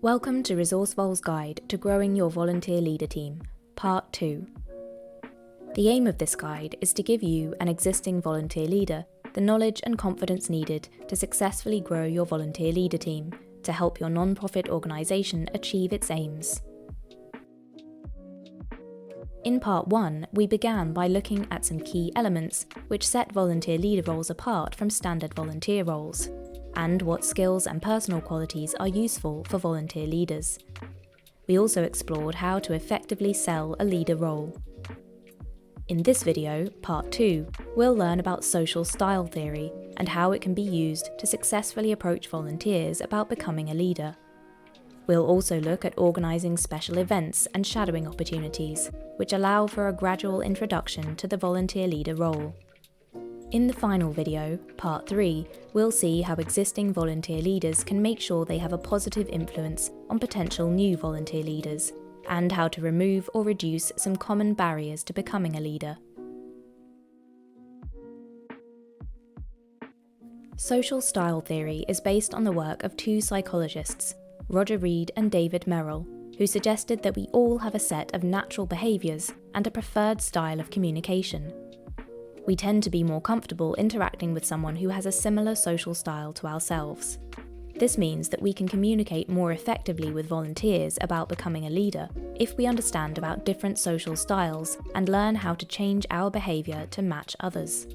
Welcome to Resourcevol's Guide to Growing Your Volunteer Leader Team, Part 2. The aim of this guide is to give you, an existing volunteer leader, the knowledge and confidence needed to successfully grow your volunteer leader team to help your non-profit organisation achieve its aims. In Part 1, we began by looking at some key elements which set volunteer leader roles apart from standard volunteer roles, and what skills and personal qualities are useful for volunteer leaders. We also explored how to effectively sell a leader role. In this video, Part 2, we'll learn about social style theory and how it can be used to successfully approach volunteers about becoming a leader. We'll also look at organising special events and shadowing opportunities, which allow for a gradual introduction to the volunteer leader role. In the final video, Part 3, we'll see how existing volunteer leaders can make sure they have a positive influence on potential new volunteer leaders, and how to remove or reduce some common barriers to becoming a leader. Social style theory is based on the work of two psychologists, Roger Reed and David Merrill, who suggested that we all have a set of natural behaviours and a preferred style of communication. We tend to be more comfortable interacting with someone who has a similar social style to ourselves. This means that we can communicate more effectively with volunteers about becoming a leader if we understand about different social styles and learn how to change our behaviour to match others.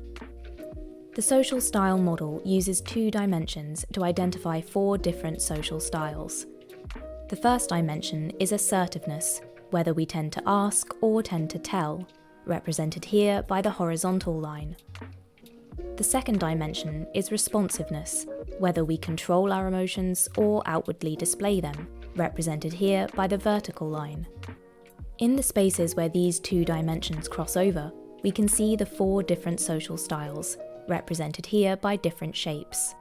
The social style model uses 2 dimensions to identify 4 different social styles. The first dimension is assertiveness, whether we tend to ask or tend to tell, represented here by the horizontal line. The second dimension is responsiveness, whether we control our emotions or outwardly display them, represented here by the vertical line. In the spaces where these 2 dimensions cross over, we can see the 4 different social styles, represented here by different shapes.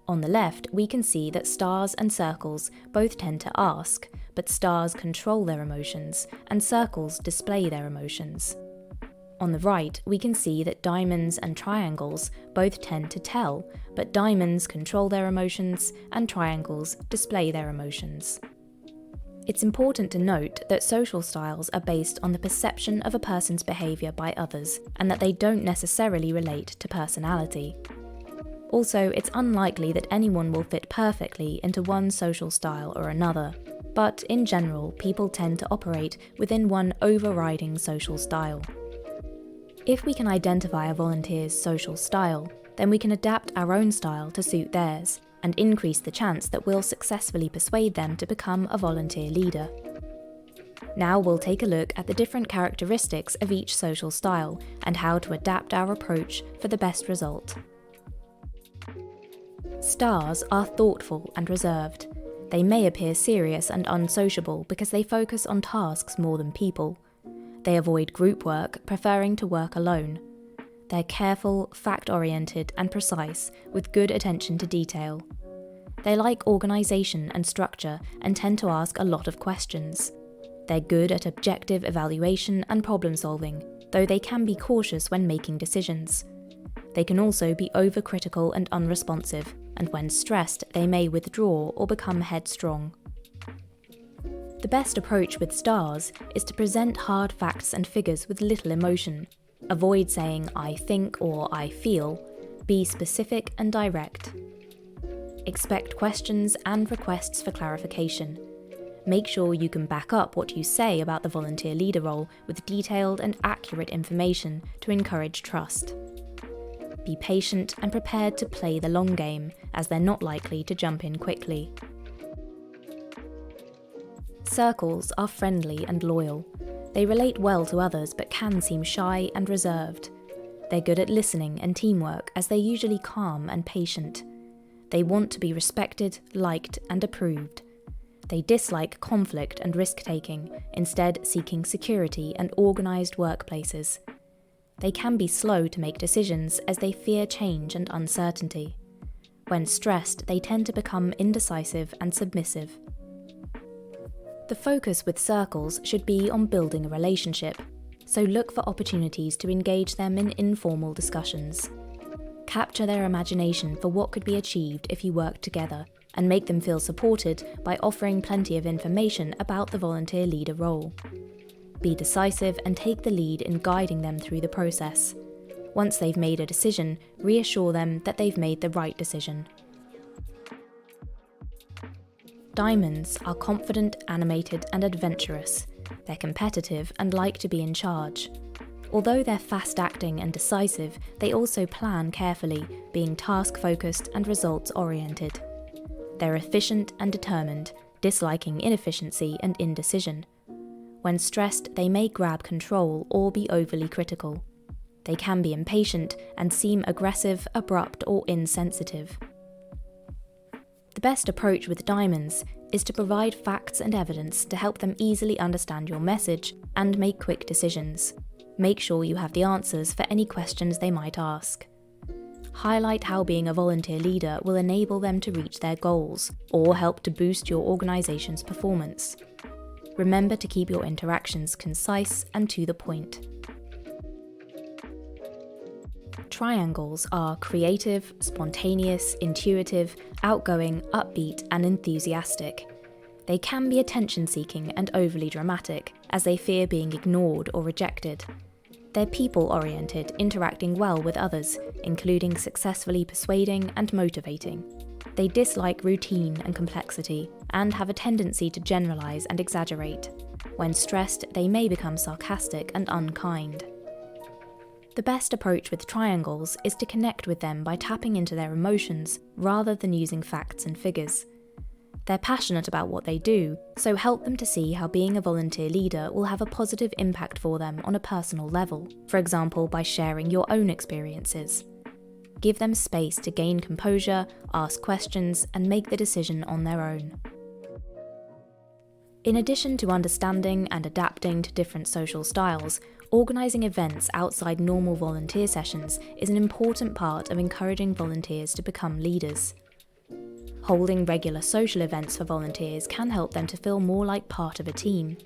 On the left, we can see that stars and circles both tend to ask, but stars control their emotions, and circles display their emotions. On the right, we can see that diamonds and triangles both tend to tell, but diamonds control their emotions and triangles display their emotions. It's important to note that social styles are based on the perception of a person's behaviour by others, and that they don't necessarily relate to personality. Also, it's unlikely that anyone will fit perfectly into one social style or another, but in general, people tend to operate within one overriding social style. If we can identify a volunteer's social style, then we can adapt our own style to suit theirs, and increase the chance that we'll successfully persuade them to become a volunteer leader. Now we'll take a look at the different characteristics of each social style and how to adapt our approach for the best result. Stars are thoughtful and reserved. They may appear serious and unsociable because they focus on tasks more than people. They avoid group work, preferring to work alone. They're careful, fact-oriented and precise, with good attention to detail. They like organisation and structure and tend to ask a lot of questions. They're good at objective evaluation and problem-solving, though they can be cautious when making decisions. They can also be overcritical and unresponsive, and when stressed, they may withdraw or become headstrong. The best approach with stars is to present hard facts and figures with little emotion. Avoid saying "I think" or "I feel." Be specific and direct. Expect questions and requests for clarification. Make sure you can back up what you say about the volunteer leader role with detailed and accurate information to encourage trust. Be patient and prepared to play the long game, as they're not likely to jump in quickly. Circles are friendly and loyal. They relate well to others but can seem shy and reserved. They're good at listening and teamwork, as they're usually calm and patient. They want to be respected, liked and approved. They dislike conflict and risk-taking, instead seeking security and organised workplaces. They can be slow to make decisions as they fear change and uncertainty. When stressed, they tend to become indecisive and submissive. The focus with circles should be on building a relationship, so look for opportunities to engage them in informal discussions. Capture their imagination for what could be achieved if you work together, and make them feel supported by offering plenty of information about the volunteer leader role. Be decisive and take the lead in guiding them through the process. Once they've made a decision, reassure them that they've made the right decision. Diamonds are confident, animated, and adventurous. They're competitive and like to be in charge. Although they're fast-acting and decisive, they also plan carefully, being task-focused and results-oriented. They're efficient and determined, disliking inefficiency and indecision. When stressed, they may grab control or be overly critical. They can be impatient and seem aggressive, abrupt, or insensitive. The best approach with diamonds is to provide facts and evidence to help them easily understand your message and make quick decisions. Make sure you have the answers for any questions they might ask. Highlight how being a volunteer leader will enable them to reach their goals or help to boost your organisation's performance. Remember to keep your interactions concise and to the point. Triangles are creative, spontaneous, intuitive, outgoing, upbeat, and enthusiastic. They can be attention-seeking and overly dramatic, as they fear being ignored or rejected. They're people-oriented, interacting well with others, including successfully persuading and motivating. They dislike routine and complexity, and have a tendency to generalize and exaggerate. When stressed, they may become sarcastic and unkind. The best approach with triangles is to connect with them by tapping into their emotions rather than using facts and figures. They're passionate about what they do, so help them to see how being a volunteer leader will have a positive impact for them on a personal level, for example by sharing your own experiences. Give them space to gain composure, ask questions, and make the decision on their own. In addition to understanding and adapting to different social styles, organising events outside normal volunteer sessions is an important part of encouraging volunteers to become leaders. Holding regular social events for volunteers can help them to feel more like part of a team.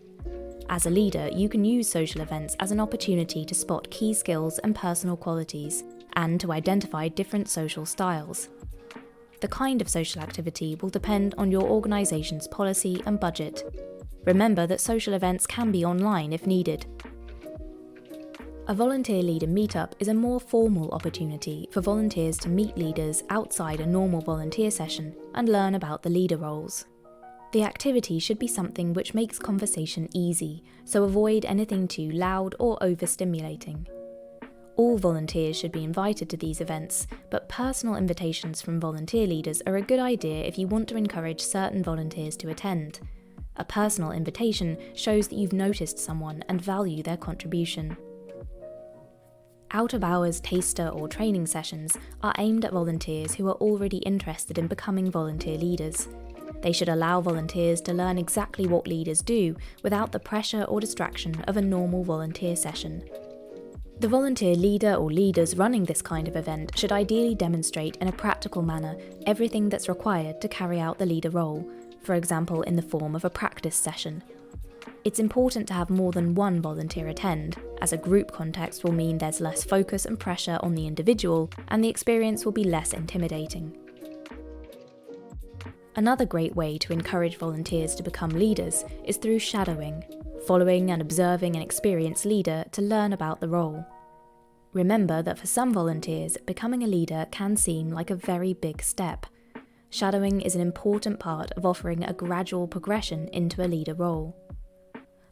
As a leader, you can use social events as an opportunity to spot key skills and personal qualities, and to identify different social styles. The kind of social activity will depend on your organisation's policy and budget. Remember that social events can be online if needed. A volunteer leader meetup is a more formal opportunity for volunteers to meet leaders outside a normal volunteer session and learn about the leader roles. The activity should be something which makes conversation easy, so avoid anything too loud or overstimulating. All volunteers should be invited to these events, but personal invitations from volunteer leaders are a good idea if you want to encourage certain volunteers to attend. A personal invitation shows that you've noticed someone and value their contribution. Out-of-hours taster or training sessions are aimed at volunteers who are already interested in becoming volunteer leaders. They should allow volunteers to learn exactly what leaders do without the pressure or distraction of a normal volunteer session. The volunteer leader or leaders running this kind of event should ideally demonstrate in a practical manner everything that's required to carry out the leader role, for example in the form of a practice session. It's important to have more than one volunteer attend, as a group context will mean there's less focus and pressure on the individual, and the experience will be less intimidating. Another great way to encourage volunteers to become leaders is through shadowing, following and observing an experienced leader to learn about the role. Remember that for some volunteers, becoming a leader can seem like a very big step. Shadowing is an important part of offering a gradual progression into a leader role.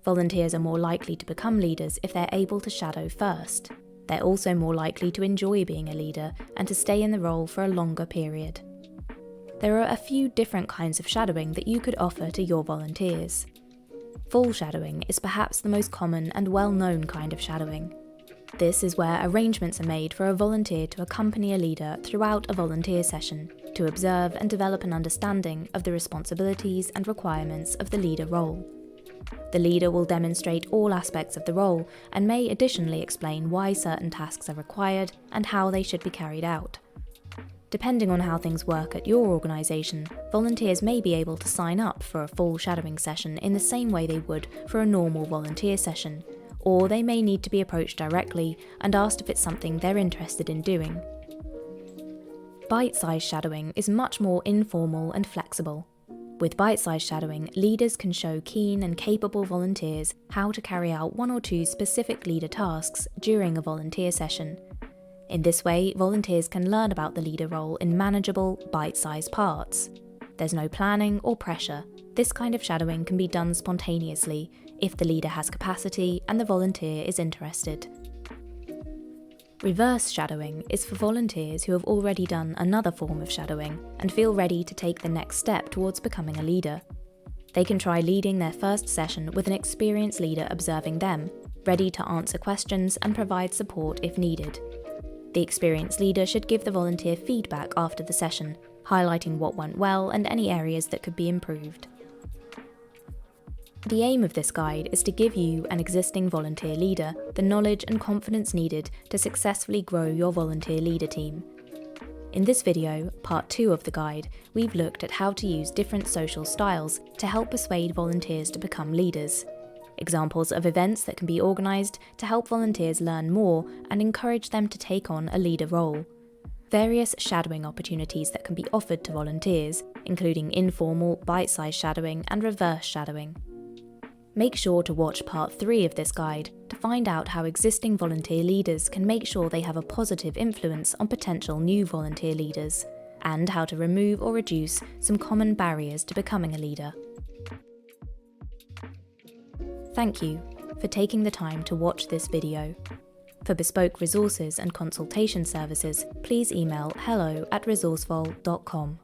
Volunteers are more likely to become leaders if they're able to shadow first. They're also more likely to enjoy being a leader and to stay in the role for a longer period. There are a few different kinds of shadowing that you could offer to your volunteers. Full shadowing is perhaps the most common and well-known kind of shadowing. This is where arrangements are made for a volunteer to accompany a leader throughout a volunteer session, to observe and develop an understanding of the responsibilities and requirements of the leader role. The leader will demonstrate all aspects of the role and may additionally explain why certain tasks are required and how they should be carried out. Depending on how things work at your organisation, volunteers may be able to sign up for a full shadowing session in the same way they would for a normal volunteer session, or they may need to be approached directly and asked if it's something they're interested in doing. Bite-sized shadowing is much more informal and flexible. With bite-sized shadowing, leaders can show keen and capable volunteers how to carry out 1 or 2 specific leader tasks during a volunteer session. In this way, volunteers can learn about the leader role in manageable, bite-sized parts. There's no planning or pressure. This kind of shadowing can be done spontaneously if the leader has capacity and the volunteer is interested. Reverse shadowing is for volunteers who have already done another form of shadowing and feel ready to take the next step towards becoming a leader. They can try leading their first session with an experienced leader observing them, ready to answer questions and provide support if needed. The experienced leader should give the volunteer feedback after the session, highlighting what went well and any areas that could be improved. The aim of this guide is to give you, an existing volunteer leader, the knowledge and confidence needed to successfully grow your volunteer leader team. In this video, part 2 of the guide, we've looked at how to use different social styles to help persuade volunteers to become leaders. Examples of events that can be organised to help volunteers learn more and encourage them to take on a leader role. Various shadowing opportunities that can be offered to volunteers, including informal, bite-sized shadowing and reverse shadowing. Make sure to watch part 3 of this guide to find out how existing volunteer leaders can make sure they have a positive influence on potential new volunteer leaders, and how to remove or reduce some common barriers to becoming a leader. Thank you for taking the time to watch this video. For bespoke resources and consultation services, please email hello@resourcevol.com.